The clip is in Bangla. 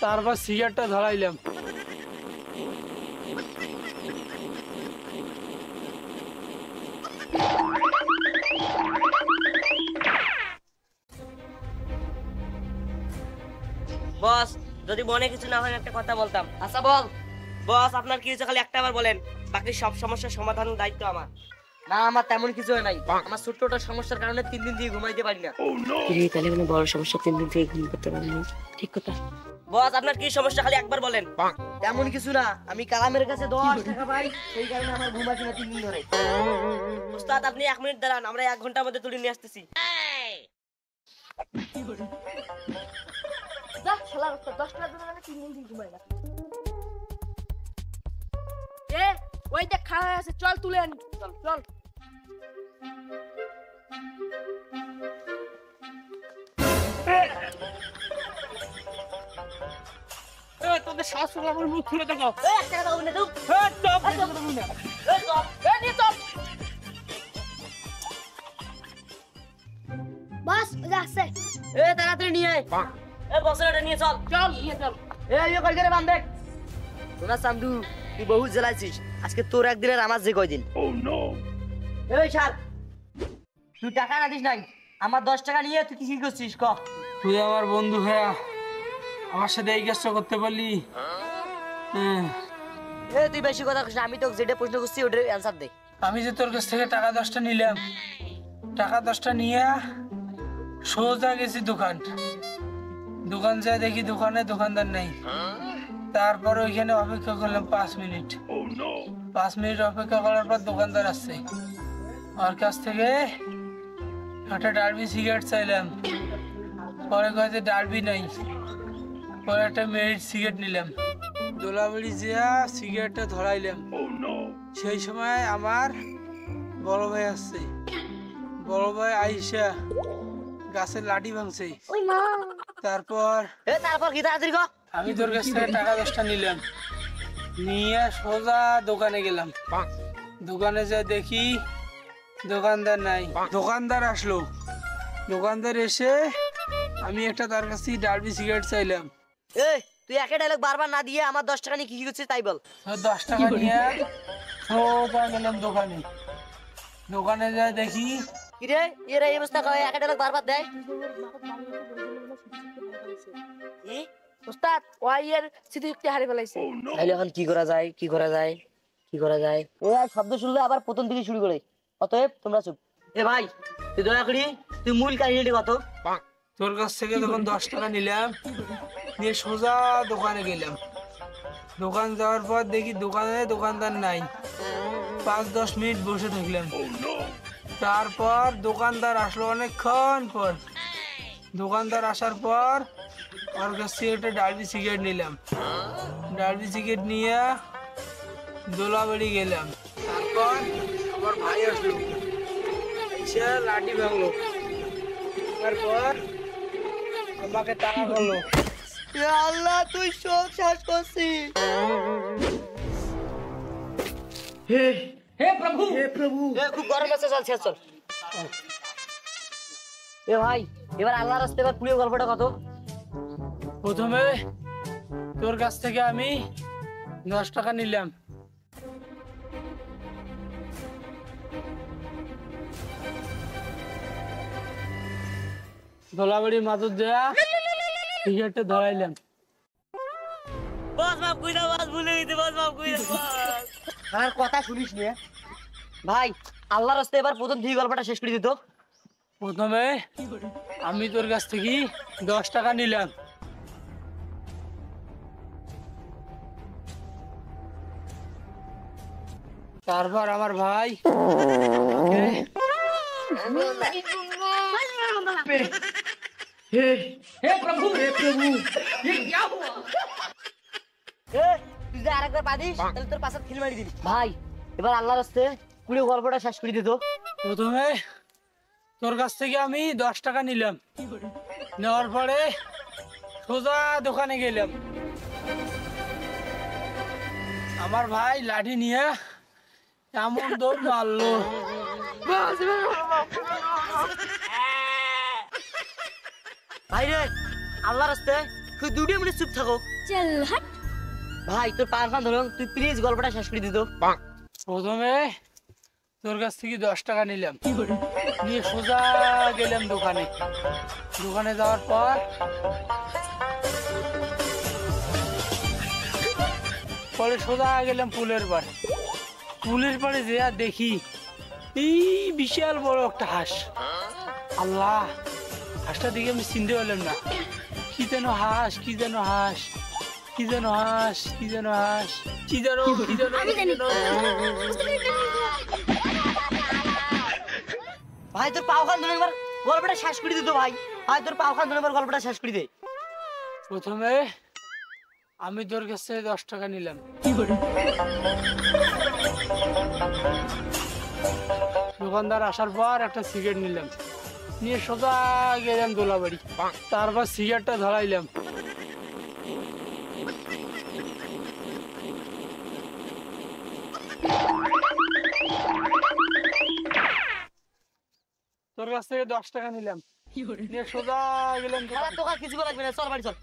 তারপর সিগারেটটা ধরাইলাম। বস, যদি মনে কিছু না হয় একটা কথা বলতাম। আচ্ছা বল। বস, আপনার কি হয়েছে খালি একটা বার বলেন, বাকি সব সমস্যার সমাধানের দায়িত্ব আমার। না, আমার তেমন কিছু নাই। আমার ছোট্ট সমস্যার কারণে 3 দিন থেকে ঘুমাইতে পারি না। তাহলে কোনো বড় সমস্যা 3 দিন থেকে ঘুম করতে পারি না? ঠিক কথা। বস, আপনার কি সমস্যা খালি একবার বলেন। তেমন কিছু না, আমি কালামের কাছে 10 টাকা পাই, সেই কারণে আমার ঘুম আসে না 3 দিন ধরে। ওস্তাদ, আপনি 1 মিনিট দাঁড়ান, আমরা 1 ঘন্টার মধ্যে তুলে নিয়ে আসতেছি। যা শালা, 10 টাকা দিলে মানে 3 দিন থেকে ঘুমাই না। ওই দেখ খাওয়া আছে, চল তুলে আনি। চল চল। তোদের শ্বাস আমার মুখ খুলে দেখো। একটা কথা বলে দাও। বস যাচ্ছে। তাড়াতাড়ি নিয়ে আয়। বছরটা নিয়ে চল। চল নিয়ে চল। ইয়ে কই করে বান্ধ দেখ। তোরা চান্দু, তুই বহুত জ্বালাইছিস, আজকে তোর একদিনের আমার যে কয়দিন। এই শাল, তুই টাকা না দিস নাই, আমার 10 টাকা নিয়ে তুই কি করছিস ক? তুই আমার বন্ধু হ্যাঁ, আমার সাথে এই কাজটা করতে পারলি? তুই বেশি কথা কইস না, আমি তোকে যেটা প্রশ্ন করছি ওটার অ্যানসার দে। আমি যে তোর কাছ থেকে টাকা 10টা নিলাম, টাকা 10টা নিয়ে সোজা গেছি দোকান যায় দেখি দোকানে দোকানদার নেই। তারপর ওইখানে অপেক্ষা করলাম 5 মিনিট। 5 মিনিট অপেক্ষা করার পর দোকানদার আসছে, ওর কাছ থেকে একটা ডালবি সিগারেট চাইলাম, পরে কয়েছে ডালবি নাই, পরে একটা মেরিট সিগারেট নিলাম। দোলাবাড়ি যা সিগারেটটা ধরাইলাম, সেই সময় আমার বড় ভাই আসছে। বড় ভাই আইসা গাছের লাঠি ভাঙছে। তারপর কি তাড়াতাড়ি ক। আমি তোর কাছ থেকে টাকা 10টা নিলাম, নিয়ে সোজা দোকানে গেলাম। দোকানে যা দেখি দোকানদার নাই। দোকানদার আসলো, দোকানদার এসে আমি একটা তার কাছে ডালবি সিগারেট চাইলাম। তুই একে ডায়লগ বারবার না দিয়ে আমার 10 টাকা নিয়ে কি করছিস তাই বল। 10 টাকা নিয়ে সোজা গেলাম দোকানে। দোকানে যা দেখি কিরে এরা এই অবস্থা কয়, একে ডায়লগ বারবার দেয়। ওস্তাদ ওয়াইয়ের স্মৃতিশক্তি হারিয়ে ফেলাইছে। তাহলে এখন কি করা যায়? ও আর শব্দ শুনলে আবার প্রথম থেকে শুরু করে। অতএব তোমরা চুপ। ভাই তুই দয়া করি তুই মূল কাহিনীটা কত। তোর কাছ থেকে তখন 10 টাকা নিলাম, নিয়ে সোজা দোকানে গেলাম। দোকান যাওয়ার পর দেখি দোকানদার নাই। 5-10 মিনিট বসে থাকলাম। তারপর দোকানদার আসলো অনেকক্ষণ পর। দোকানদার আসার পর ওর কাছ থেকে একটা ডালবি সিগারেট নিলাম। ডালবি সিগারেট নিয়ে দোলাবাড়ি গেলাম। তারপর আমার ভাই আসলো, সে লাঠি ভাঙলো, তারপর আমাকে টাকা করলো। আল্লাহ তুই সব শেষ করছিস। হে প্রভু খুব গরম আছে, চল শেষ চল। ভাই এবার আল্লাহর রাস্তায় এবার পুরো গল্পটা কত। প্রথমে তোর কাছ থেকে আমি 10 টাকা নিলাম। দোলাবাড়ির মাদুর দেয়া সিগারেটটা ধরাইলাম। বস মাফ কইরা, বস ভুলে গেছি, বস মাফ কইরা। আমার কথা শুনিস নি ভাই, আল্লাহর রাস্তায় এবার প্রথম থেকে গল্পটা শেষ করে দিত। প্রথমে আমি তোর কাছ থেকে 10 টাকা নিলাম। তারপর আমার ভাই তুই আরেকবার পাদিস তাহলে তোর পাশে খিল মারি দিবি। ভাই এবার আল্লাহর রাস্তায় পুরো গল্পটা শেষ করে দিত। প্রথমে তোর কাছ থেকে আমি 10 টাকা নিলাম, নেওয়ার পরে সোজা দোকানে গেলাম। আমার ভাই লাঠি নিয়ে এমন দৌড় মারলো। ভাই রে আল্লাহর রাস্তায় তুই দুটো মিনিট চুপ থাকো। চল হট। ভাই তোর পা খান ধরুন, তুই প্লিজ গল্পটা শেষ করে দিত। প্রথমে তোর কাছ থেকে 10 টাকা নিলাম, নিয়ে সোজা গেলাম দোকানে। দোকানে যাওয়ার পর পরে সোজা গেলাম পুলের পাড়ে। পুলের পাড়ে যে আর দেখি এই বিশাল বড় একটা হাঁস। আল্লাহ, হাঁসটা দেখে আমি চিনতে পারলাম না, কি যেন হাঁস, কি যেন হাঁস, কি যেন হাঁস, কি যেন হাঁস, কি যেন কি যেন আমি জানি। ভাই তোর পাও খান ধরুন, এবার গল্পটা শেষ করে দিত। ভাই ভাই তোর পাও খান ধরুন, এবার গল্পটা শেষ করে দে। প্রথমে আমি তোর কাছে 10 টাকা নিলাম, দোকানদার আসার পর একটা সিগারেট নিলাম, নিয়ে সোজা গেলাম দোলাবাড়ি। তারপর সিগারেটটা ধরাইলাম। তোর কাছ থেকে 10 টাকা নিলাম, নিয়ে সোজা গেলাম তোর কিছু লাগবে না, চল বাড়ি চল।